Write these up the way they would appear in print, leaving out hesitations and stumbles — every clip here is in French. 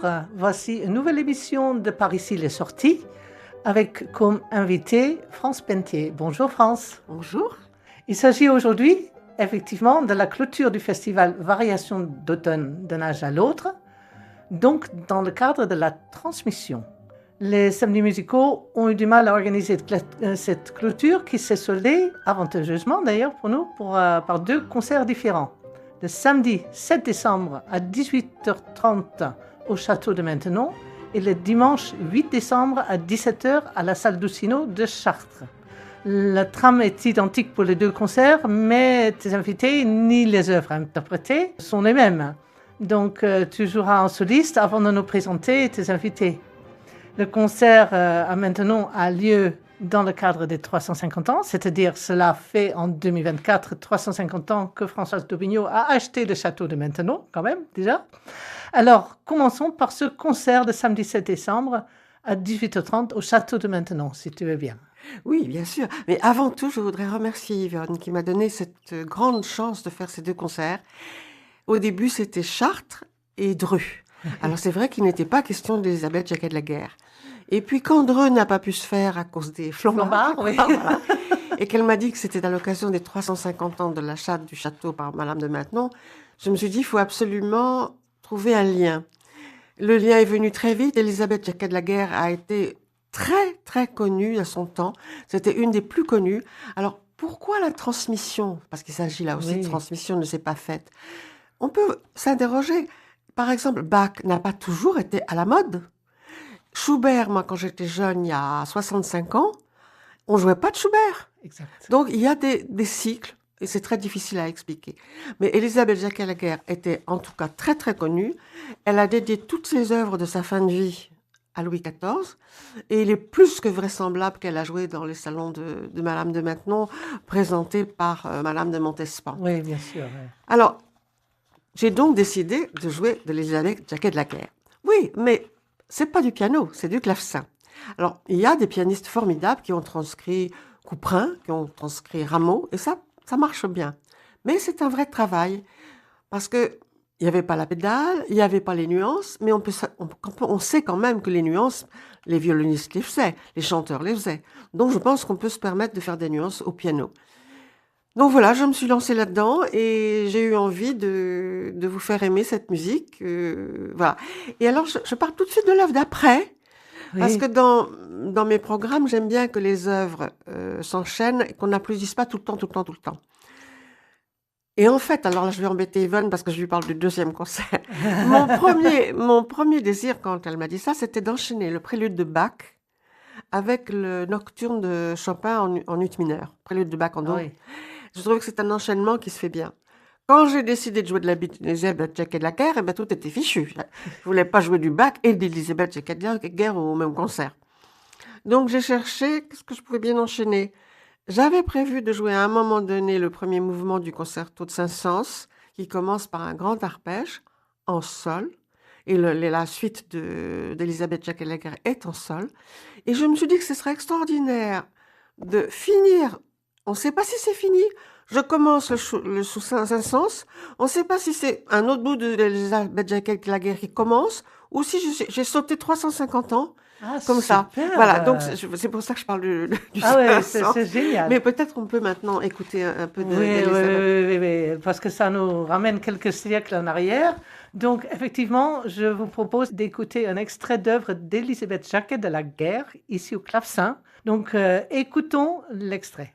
bonjour. Voici une nouvelle émission de Par ici les sorties avec comme invité France Pentier. Bonjour France. Bonjour. Il s'agit aujourd'hui effectivement de la clôture du festival Variations d'automne d'un âge à l'autre, donc dans le cadre de la transmission. Les samedis musicaux ont eu du mal à organiser cette clôture qui s'est soldée, avantageusement d'ailleurs pour nous, par deux concerts différents. Le samedi 7 décembre à 18h30 au Château de Maintenon et le dimanche 8 décembre à 17h à la salle Doucineau de Chartres. La trame est identique pour les deux concerts, mais tes invités ni les œuvres interprétées sont les mêmes. Donc tu joueras en soliste avant de nous présenter tes invités. Le concert à Maintenon a lieu dans le cadre des 350 ans, c'est-à-dire cela fait en 2024 350 ans que Françoise d'Aubignaud a acheté le château de Maintenon, quand même, déjà. Alors, commençons par ce concert de samedi 7 décembre à 18h30 au château de Maintenon, si tu veux bien. Oui, bien sûr. Mais avant tout, je voudrais remercier Yvonne qui m'a donné cette grande chance de faire ces deux concerts. Au début, c'était Chartres et Dreux. Alors, c'est vrai qu'il n'était pas question d'Elisabeth Jacquet de la Guerre. Et puis, quand Dreux n'a pas pu se faire à cause des flombards, oui. Voilà, et qu'elle m'a dit que c'était à l'occasion des 350 ans de l'achat du château par Madame de Maintenon, je me suis dit, il faut absolument trouver un lien. Le lien est venu très vite. Elisabeth Jacquet de la Guerre a été très, très connue à son temps. C'était une des plus connues. Alors, pourquoi la transmission? Parce qu'il s'agit là aussi de transmission, ne s'est pas faite. On peut s'interroger. Par exemple, Bach n'a pas toujours été à la mode. Schubert, moi, quand j'étais jeune, il y a 65 ans, on jouait pas de Schubert. Exact. Donc, il y a des cycles, et c'est très difficile à expliquer. Mais Elisabeth Jacquet de la Guerre était en tout cas très, très connue. Elle a dédié toutes ses œuvres de sa fin de vie à Louis XIV, et il est plus que vraisemblable qu'elle a joué dans les salons de Madame de Maintenon, présentés par Madame de Montespan. Oui, bien sûr. Oui. Alors, j'ai donc décidé de jouer de l'Elisabeth Jacquet de la Guerre. Oui, mais c'est pas du piano, c'est du clavecin. Alors, il y a des pianistes formidables qui ont transcrit Couperin, qui ont transcrit Rameau, et ça marche bien. Mais c'est un vrai travail, parce que il n'y avait pas la pédale, il n'y avait pas les nuances, mais on sait quand même que les nuances, les violonistes les faisaient, les chanteurs les faisaient. Donc, je pense qu'on peut se permettre de faire des nuances au piano. Donc voilà, je me suis lancée là-dedans et j'ai eu envie de vous faire aimer cette musique. Voilà. Et alors, je pars tout de suite de l'œuvre d'après, parce que dans mes programmes, j'aime bien que les œuvres s'enchaînent et qu'on n'applaudisse pas tout le temps. Et en fait, alors là, je vais embêter Yvonne parce que je lui parle du deuxième concert. Mon premier désir, quand elle m'a dit ça, c'était d'enchaîner le prélude de Bach avec le nocturne de Chopin en ut mineur. Prélude de Bach en do. Oui. Je trouve que c'est un enchaînement qui se fait bien. Quand j'ai décidé de jouer de l'Elisabeth Jacquet de la Guerre, tout était fichu. Je voulais pas jouer du Bach et d'Elisabeth Jacquet de la Guerre au même concert. Donc j'ai cherché qu'est-ce que je pouvais bien enchaîner. J'avais prévu de jouer à un moment donné le premier mouvement du concerto de Saint-Saëns, qui commence par un grand arpège en sol, et la suite d'Elisabeth Jacquet de la Guerre est en sol. Et je me suis dit que ce serait extraordinaire de finir. On ne sait pas si c'est fini. Je commence le sous Saint-Saëns. On ne sait pas si c'est un autre bout d'Elisabeth Jacquet de la Guerre qui commence, ou si j'ai sauté 350 ans. Comme ça. Voilà, donc c'est pour ça que je parle du oui, c'est génial. Mais peut-être on peut maintenant écouter un peu de oui, parce que ça nous ramène quelques siècles en arrière. Donc, effectivement, je vous propose d'écouter un extrait d'œuvre d'Elisabeth Jacquet de la Guerre, ici au clavecin. Donc, écoutons l'extrait.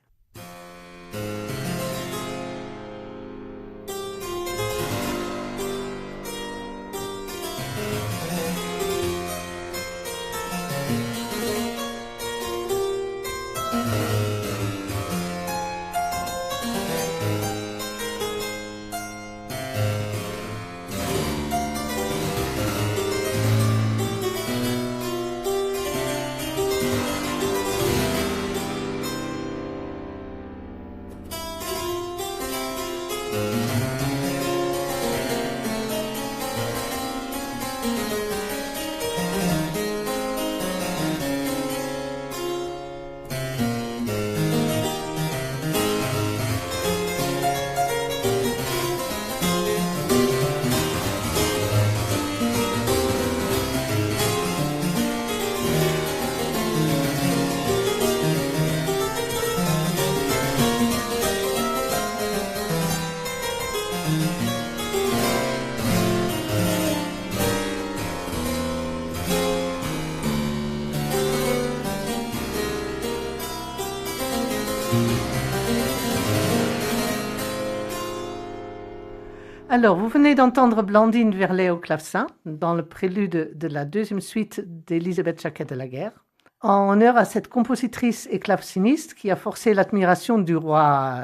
Alors, vous venez d'entendre Blandine Verlet au clavecin dans le prélude de la deuxième suite d'Élisabeth Jacquet de la Guerre, en honneur à cette compositrice et claveciniste qui a forcé l'admiration du roi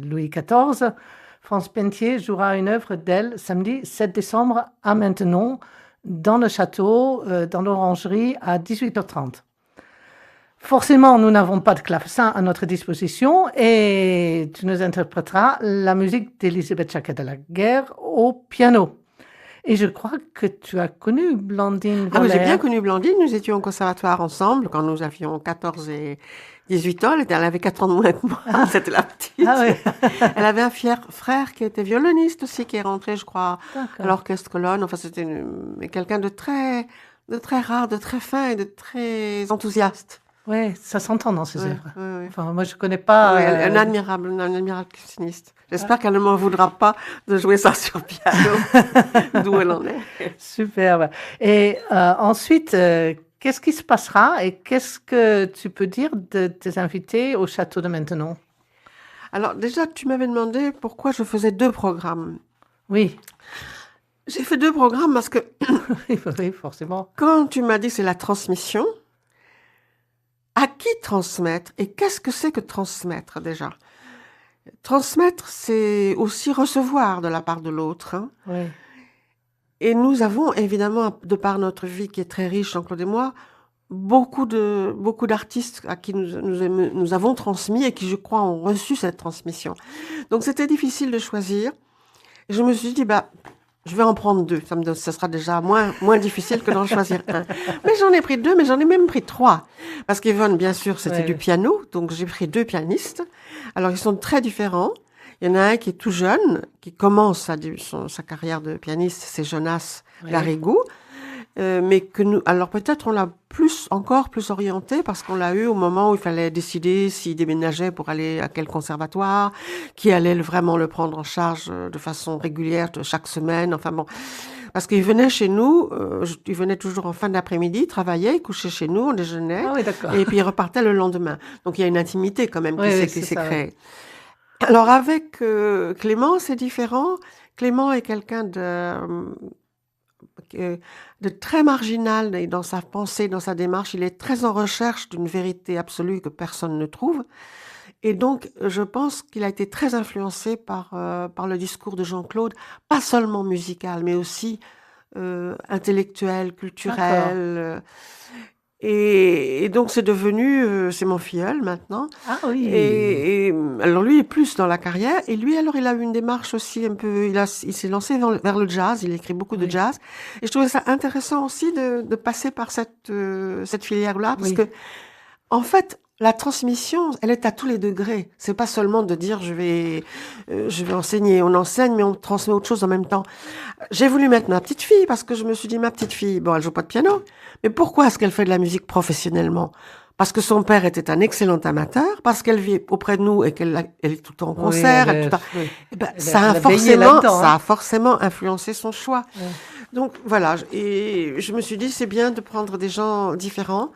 Louis XIV. France Pentier jouera une œuvre d'elle samedi 7 décembre à Maintenon, dans le château, dans l'orangerie, à 18h30. Forcément, nous n'avons pas de clavecin à notre disposition et tu nous interpréteras la musique d'Élisabeth Jacquet de la Guerre au piano. Et je crois que tu as connu Blandine Ah oui, j'ai Verlet. bien connu Blandine. Nous étions au conservatoire ensemble quand nous avions 14 et 18 ans. Elle avait 4 ans de moins que moi. C'était la petite. Ah oui. Elle avait un frère qui était violoniste aussi, qui est rentré, je crois, D'accord. à l'orchestre Colonne. Enfin, c'était quelqu'un de très rare, de très fin et de très enthousiaste. Oui, ça s'entend dans ses Ouais, œuvres. ouais, ouais. Enfin, moi, je ne connais pas. Oui, un admirable claveciniste. J'espère qu'elle ne m'en voudra pas de jouer ça sur piano, d'où elle en est. Superbe. Et ensuite, qu'est-ce qui se passera et qu'est-ce que tu peux dire de tes invités au château de Maintenon? Alors déjà, tu m'avais demandé pourquoi je faisais 2 programmes. Oui, J'ai fait 2 programmes parce que oui, forcément. quand tu m'as dit c'est la transmission, à qui transmettre et qu'est-ce que c'est que transmettre déjà? Transmettre, c'est aussi recevoir de la part de l'autre, hein. Oui, Et nous avons évidemment, de par notre vie qui est très riche, Jean-Claude et moi, beaucoup d'artistes à qui nous avons transmis et qui, je crois, ont reçu cette transmission. Donc c'était difficile de choisir. Et je me suis dit, je vais en prendre 2. Ça sera déjà moins difficile que d'en choisir un. Mais j'en ai pris 2, mais j'en ai même pris 3. Parce qu'Yvonne, bien sûr, c'était du piano. Donc j'ai pris 2 pianistes. Alors ils sont très différents. Il y en a un qui est tout jeune, qui commence sa carrière de pianiste, c'est Jonas Garrigou. Mais que nous, alors peut-être on l'a encore plus orienté parce qu'on l'a eu au moment où il fallait décider s'il déménageait pour aller à quel conservatoire, qui allait vraiment le prendre en charge de façon régulière chaque semaine. Enfin bon, parce qu'il venait chez nous, il venait toujours en fin d'après-midi, travaillait, il couchait chez nous, on déjeunait, Ah oui, d'accord. et puis il repartait le lendemain. Donc il y a une intimité quand même qui s'est créée. Ouais. Alors avec Clément, c'est différent. Clément est quelqu'un de très marginal dans sa pensée, dans sa démarche. Il est très en recherche d'une vérité absolue que personne ne trouve. Et donc, je pense qu'il a été très influencé par le discours de Jean-Claude, pas seulement musical, mais aussi intellectuel, culturel. Et donc, c'est devenu, c'est mon filleul maintenant. Ah oui. Et alors, lui est plus dans la carrière. Et lui, alors, il a eu une démarche aussi un peu, il s'est lancé vers le jazz. Il écrit beaucoup de jazz. Et je trouvais ça intéressant aussi de passer par cette filière-là. Parce que, en fait, la transmission, elle est à tous les degrés. C'est pas seulement de dire je vais enseigner. On enseigne, mais on transmet autre chose en même temps. J'ai voulu mettre ma petite fille parce que je me suis dit ma petite fille, bon, elle joue pas de piano, mais pourquoi est-ce qu'elle fait de la musique professionnellement? Parce que son père était un excellent amateur, parce qu'elle vit auprès de nous et qu'elle est tout le temps en concert, ça a forcément influencé son choix. Oui. Donc voilà, et je me suis dit c'est bien de prendre des gens différents.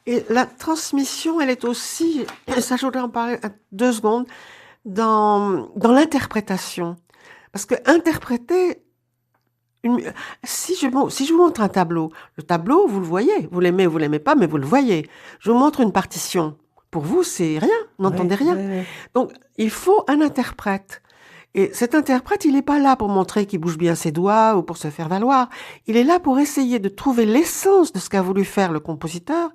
Et la transmission, elle est aussi, ça je voudrais en parler 2 secondes, dans l'interprétation. Parce que interpréter, si je vous montre un tableau, le tableau, vous le voyez, vous l'aimez ou vous l'aimez pas, mais vous le voyez. Je vous montre une partition. Pour vous, c'est rien, vous n'entendez rien. Oui. Donc, il faut un interprète. Et cet interprète, il n'est pas là pour montrer qu'il bouge bien ses doigts ou pour se faire valoir. Il est là pour essayer de trouver l'essence de ce qu'a voulu faire le compositeur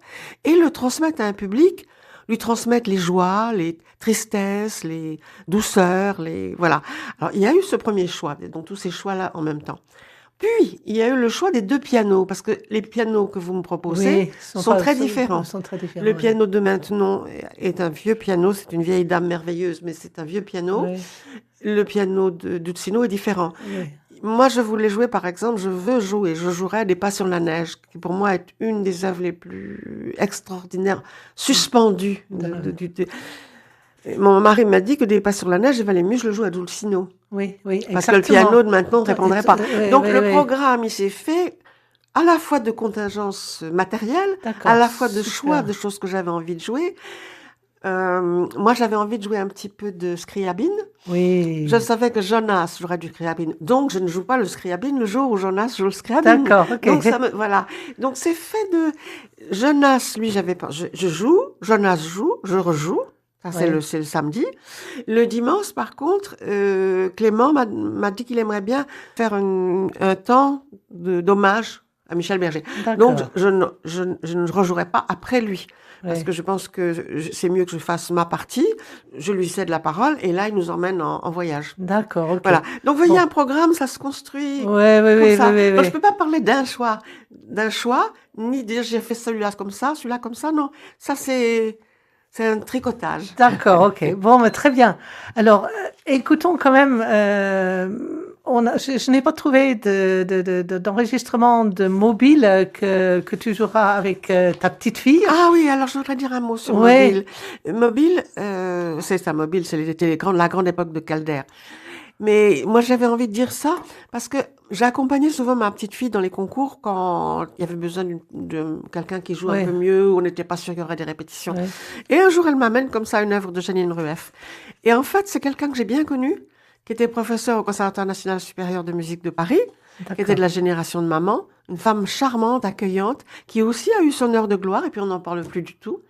et le transmettre à un public, lui transmettre les joies, les tristesses, les douceurs, voilà. Alors, il y a eu ce premier choix, donc tous ces choix-là en même temps. Puis, il y a eu le choix des 2 pianos, parce que les pianos que vous me proposez sont très différents. Le piano de Maintenon est un vieux piano, c'est une vieille dame merveilleuse, mais c'est un vieux piano. Oui. Le piano de Duzzino est différent. Oui. Moi, je voulais jouer, par exemple, je jouerais des Pas sur la neige, qui pour moi est une des œuvres les plus extraordinaires, suspendues. Mon mari m'a dit que des Pas sur la neige, il valait mieux que je le joue à Dulcino. Oui, parce que le piano de Maintenon ne répondrait pas. Donc le programme, il s'est fait à la fois de contingence matérielle, à la fois de choix de choses que j'avais envie de jouer, Moi, j'avais envie de jouer un petit peu de Scriabine. Oui. Je savais que Jonas jouerait du Scriabine. Donc, je ne joue pas le Scriabine le jour où Jonas joue le Scriabine. D'accord, ok. Donc, voilà. Donc, c'est fait de... Jonas, lui, j'avais pas... Je joue, Jonas joue, je rejoue. Ça, c'est Ouais. c'est le samedi. Le dimanche, par contre, Clément m'a dit qu'il aimerait bien faire un temps d'hommage à Michel Berger. Donc, D'accord. je ne rejouerai pas après lui. Parce Ouais. que je pense que c'est mieux que je fasse ma partie. Je lui cède la parole et là, il nous emmène en voyage. D'accord, ok. Voilà. Donc, voyez, Bon. un programme, ça se construit Ouais, ouais, comme ouais, ça. ouais, Donc, je ouais. peux pas parler d'un choix, ni dire j'ai fait celui-là comme ça. Non, ça c'est un tricotage. D'accord, ok. Bon, mais très bien. Alors, écoutons quand même. Je n'ai pas trouvé d'enregistrement de mobile que tu joueras avec ta petite fille. Ah oui, alors je voudrais dire un mot sur Ouais. Mobile. Mobile, c'est ça, Mobile, c'était la grande époque de Calder. Mais moi, j'avais envie de dire ça parce que j'ai accompagné souvent ma petite fille dans les concours quand il y avait besoin de quelqu'un qui joue un Ouais. peu mieux, où on n'était pas sûr qu'il y aurait des répétitions. Ouais. Et un jour, elle m'amène comme ça une œuvre de Janine Rueff. Et en fait, c'est quelqu'un que j'ai bien connu, qui était professeur au Conservatoire national supérieur de musique de Paris, qui était D'accord. de la génération de maman, une femme charmante, accueillante, qui aussi a eu son heure de gloire, et puis on n'en parle plus du tout.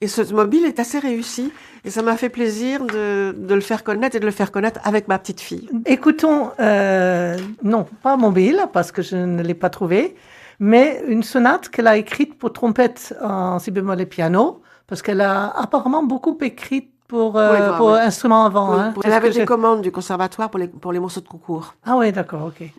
Et ce Mobile est assez réussi, et ça m'a fait plaisir de le faire connaître et de le faire connaître avec ma petite fille. Écoutons, non, pas mobile, parce que je ne l'ai pas trouvé, mais une sonate qu'elle a écrite pour trompette en si bémol et piano, parce qu'elle a apparemment beaucoup écrit pour ouais. instruments avant. Oui, Hein. elle avait des commandes du conservatoire pour les morceaux de concours. Ah oui, d'accord, ok.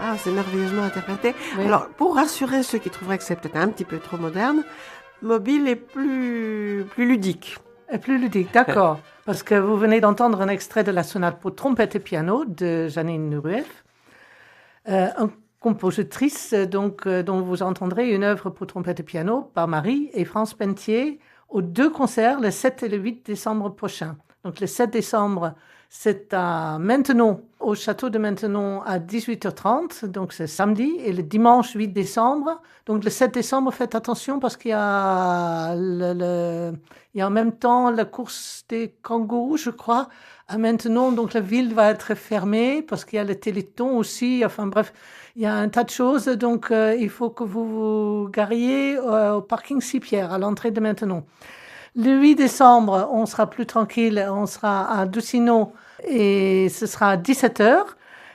Ah, c'est merveilleusement interprété. Oui. Alors, pour rassurer ceux qui trouveraient que c'est peut-être un petit peu trop moderne, Mobile est plus ludique. Et plus ludique, d'accord. Parce que vous venez d'entendre un extrait de la sonate pour trompette et piano de Janine Rueff, une compositrice dont vous entendrez une œuvre pour trompette et piano par Marie et France Pentier aux 2 concerts le 7 et le 8 décembre prochain. Donc le 7 décembre, c'est à Maintenon, au château de Maintenon à 18h30, donc c'est samedi, et le dimanche 8 décembre. Donc le 7 décembre, faites attention parce qu'il y a, il y a en même temps la course des kangourous, je crois, à Maintenon. Donc la ville va être fermée parce qu'il y a le Téléthon aussi. Enfin bref, il y a un tas de choses. Donc il faut que vous vous gariez au parking Six-Pierres, à l'entrée de Maintenon. Le 8 décembre, on sera plus tranquille, on sera à Doucineau et ce sera à 17h.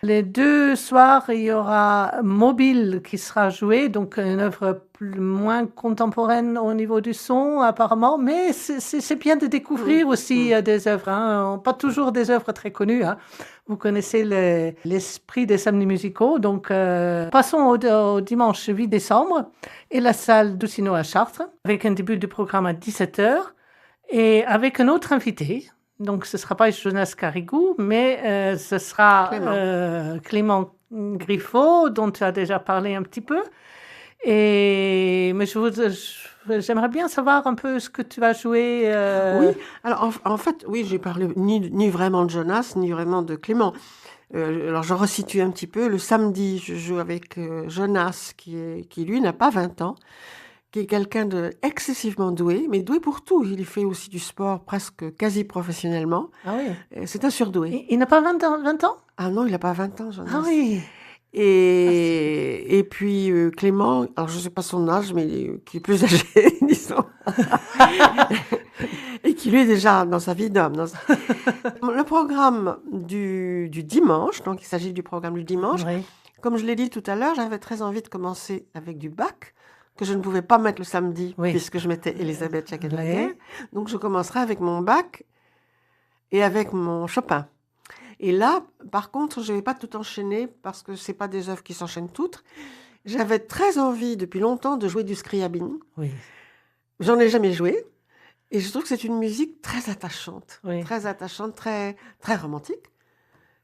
Les 2 soirs, il y aura Mobile qui sera joué, donc une œuvre moins contemporaine au niveau du son apparemment, mais c'est bien de découvrir aussi des œuvres, hein. Pas toujours des œuvres très connues. Hein. Vous connaissez l'esprit des samedis musicaux, donc passons au dimanche 8 décembre et la salle Doucineau à Chartres, avec un début du programme à 17h et avec un autre invité. Donc, ce ne sera pas Jonas Carigou, mais ce sera Clément Griffo, dont tu as déjà parlé un petit peu. Mais je j'aimerais bien savoir un peu ce que tu vas jouer. Oui, alors en fait, oui, j'ai parlé ni vraiment de Jonas, ni vraiment de Clément. Alors je resitue un petit peu. Le samedi, je joue avec Jonas, qui lui n'a pas 20 ans, qui est quelqu'un de excessivement doué, mais doué pour tout. Il fait aussi du sport presque quasi professionnellement. Ah oui. C'est un surdoué. Il n'a pas 20 ans? Ah non, il n'a pas 20 ans, Ah Jonas. oui. Et puis Clément, alors je ne sais pas son âge, mais qui est plus âgé, disons. Et qui lui est déjà dans sa vie d'homme. Le programme du dimanche, donc il s'agit du programme du dimanche, Oui. comme je l'ai dit tout à l'heure, j'avais très envie de commencer avec du Bach, que je ne pouvais pas mettre le samedi, Oui. puisque je mettais Elisabeth Jacquet-Laguerre. Oui. Donc je commencerai avec mon Bach et avec mon Chopin. Et là, par contre, je ne vais pas tout enchaîner, parce que ce n'est pas des œuvres qui s'enchaînent toutes. J'avais très envie, depuis longtemps, de jouer du Scriabine. Oui. J'en ai jamais joué. Et je trouve que c'est une musique très attachante, Oui. très, très romantique.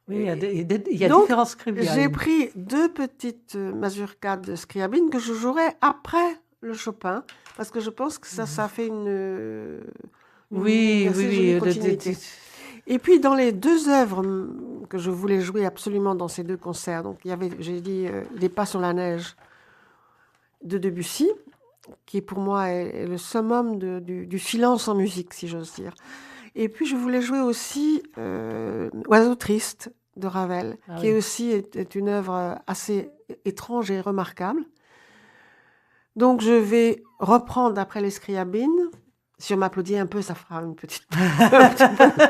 Oui, il y a Donc, différents Scriabines. J'ai pris 2 petites mazurkas de Scriabine que je jouerai après le Chopin, parce que je pense que ça fait une Oui, assez oui, jolie oui. continuité. Et puis, dans les 2 œuvres que je voulais jouer absolument dans ces 2 concerts, donc il y avait, j'ai dit, Les Pas sur la neige de Debussy, qui pour moi est le summum du silence en musique, si j'ose dire. Et puis, je voulais jouer aussi Oiseau triste de Ravel, Ah qui oui. aussi est une œuvre assez étrange et remarquable. Donc, je vais reprendre après les Scriabines. Si on m'applaudit un peu, ça fera une petite...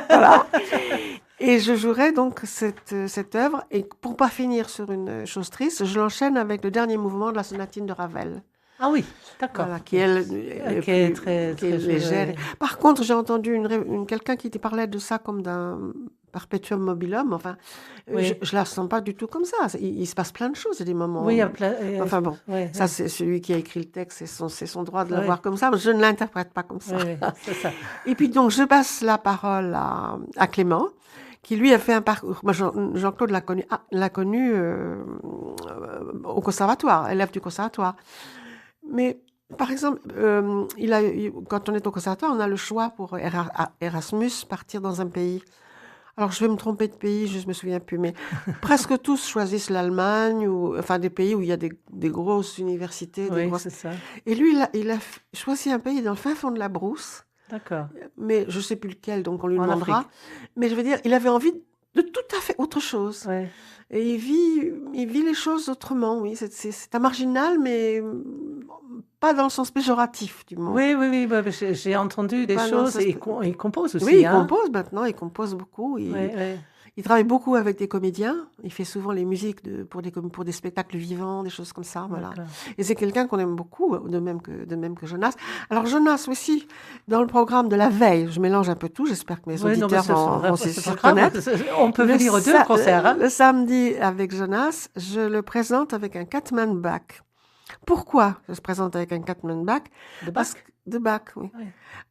voilà. Et je jouerai donc cette œuvre. Et pour pas finir sur une chose triste, je l'enchaîne avec le dernier mouvement de la sonatine de Ravel. Ah oui, d'accord. Voilà, qui est très légère. jolie. Par contre, j'ai entendu quelqu'un qui parlait de ça comme d'un perpetuum mobilum. Enfin, Oui. je la sens pas du tout comme ça. Il se passe plein de choses, il y a des moments. Oui, Enfin bon, oui, ça oui. c'est celui qui a écrit le texte, c'est son droit de le Oui. voir comme ça. Mais je ne l'interprète pas comme ça. Oui, oui, c'est ça. Et puis donc, je passe la parole à Clément, qui lui a fait un parcours. Moi, Jean-Claude l'a connu au conservatoire, élève du conservatoire. Mais par exemple, quand on est au conservatoire, on a le choix pour Erasmus partir dans un pays. Alors, je vais me tromper de pays, je ne me souviens plus, mais presque tous choisissent l'Allemagne, ou enfin des pays où il y a des grosses universités. Oui, c'est ça. Et lui, il a choisi un pays dans le fin fond de la brousse, D'accord. mais je ne sais plus lequel, donc on lui En demandera. Afrique. Mais je veux dire, il avait envie de tout à fait autre chose. Oui. Et il vit les choses autrement, oui. C'est un marginal, mais pas dans le sens péjoratif du mot. Oui, oui, oui. Bah, j'ai entendu des Pas dans le choses sens- et il compose aussi. Oui, il hein. compose maintenant, il compose beaucoup. Oui, oui. Il travaille beaucoup avec des comédiens. Il fait souvent les musiques pour des spectacles vivants, des choses comme ça. Voilà. D'accord. Et c'est quelqu'un qu'on aime beaucoup, de même que Jonas. Alors Jonas aussi, dans le programme de la veille, je mélange un peu tout. J'espère que mes Oui, non, mais auditeurs vont s'y c'est pas reconnaître. grave. On peut venir aux deux concerts. Hein. Le samedi avec Jonas, je le présente avec un Catman Bach. Pourquoi je se présente avec un Catman Bach? De Bach. De Bach, oui. Oui.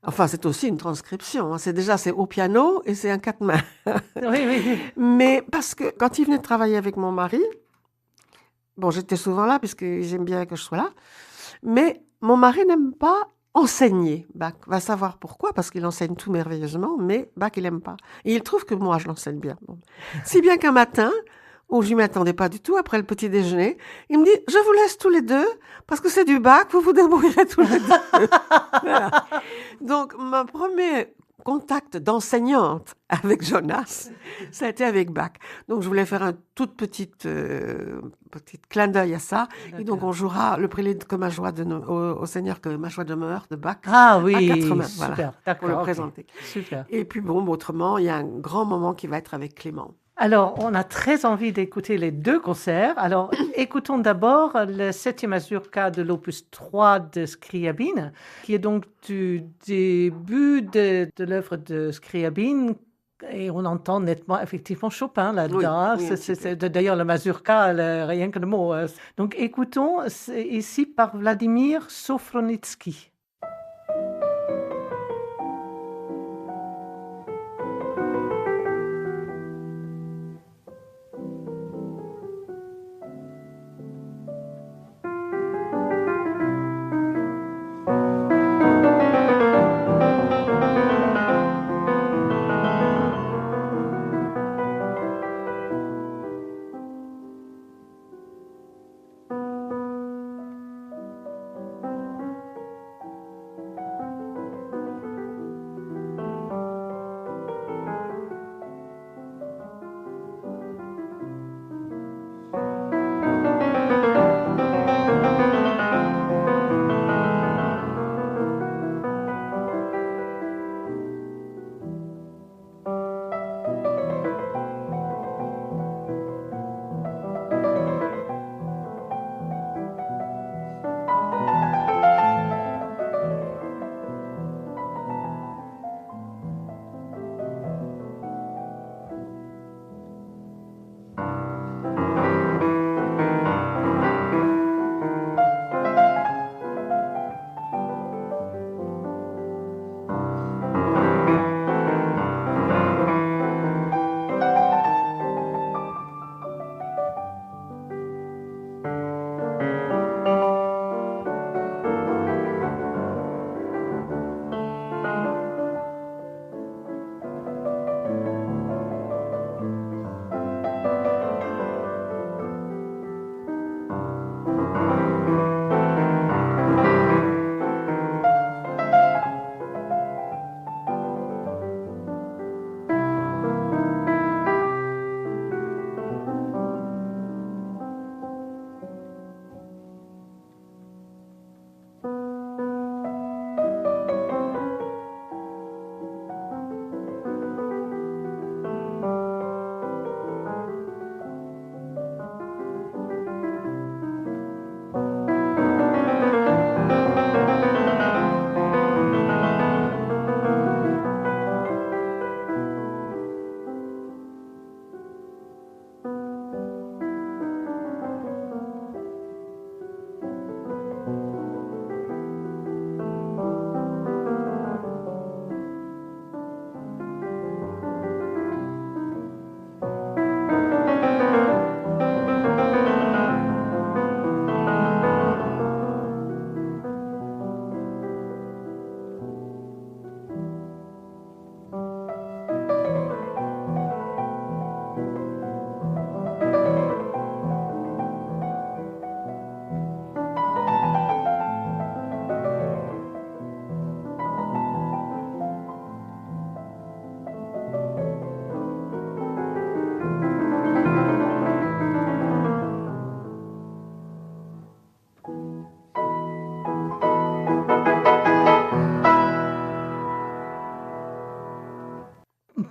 Enfin, c'est aussi une transcription. Hein. C'est au piano et c'est un Catman. Oui, oui. Mais parce que quand il venait de travailler avec mon mari, bon, j'étais souvent là puisque j'aime bien que je sois là, mais mon mari n'aime pas enseigner Bach. Va savoir pourquoi, parce qu'il enseigne tout merveilleusement, mais Bach, il n'aime pas. Et il trouve que moi, je l'enseigne bien. Bon. Si bien qu'un matin, où je ne m'y attendais pas du tout, après le petit déjeuner, il me dit, je vous laisse tous les deux, parce que c'est du Bach, vous vous débrouillerez tous les deux. Voilà. Donc, mon premier contact d'enseignante avec Jonas, ça a été avec Bach. Donc, je voulais faire un tout petit clin d'œil à ça. Et donc, on jouera le prélude que ma joie au Seigneur que ma joie demeure de Bach. Ah oui, à 4 mains, super. voilà, D'accord. pour le ok. présenter. Super. Et puis, bon, autrement, il y a un grand moment qui va être avec Clément. Alors, on a très envie d'écouter les deux concerts. Alors, écoutons d'abord le 7e mazurka de l'opus 3 de Scriabine, qui est donc du début de l'œuvre de Scriabine. Et on entend nettement, effectivement, Chopin là-dedans. Oui, C'est d'ailleurs le mazurka, rien que le mot. Donc, écoutons, c'est ici par Vladimir Sofronitsky.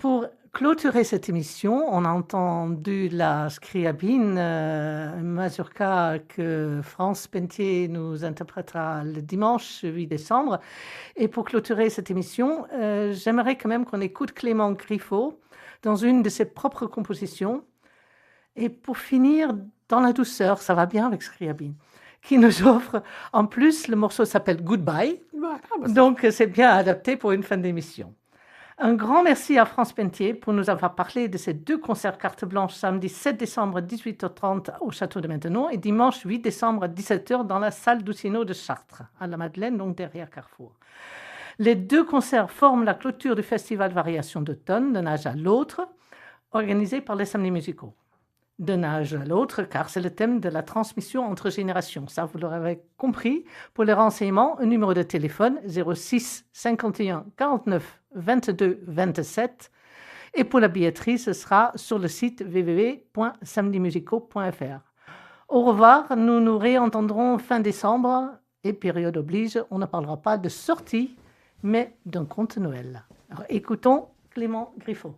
Pour clôturer cette émission, on a entendu la scriabine, une mazurka que France Pentier nous interprétera le dimanche 8 décembre. Et pour clôturer cette émission, j'aimerais quand même qu'on écoute Clément Griffo dans une de ses propres compositions. Et pour finir, dans la douceur, ça va bien avec scriabine, qui nous offre, en plus, le morceau s'appelle Goodbye, donc c'est bien adapté pour une fin d'émission. Un grand merci à France Pentier pour nous avoir parlé de ces 2 concerts carte blanche samedi 7 décembre à 18h30 au Château de Maintenon et dimanche 8 décembre à 17h dans la salle Doucineau de Chartres, à la Madeleine, donc derrière Carrefour. Les 2 concerts forment la clôture du festival Variations d'automne, d'un âge à l'autre, organisé par les Samedis musicaux. D'un âge à l'autre, car c'est le thème de la transmission entre générations. Ça, vous l'aurez compris. Pour les renseignements, un numéro de téléphone 06 51 49 22 27. Et pour la billetterie, ce sera sur le site www.samedismusicaux.fr. Au revoir, nous nous réentendrons fin décembre. Et période oblige, on ne parlera pas de sortie, mais d'un conte Noël. Alors écoutons Clément Griffo.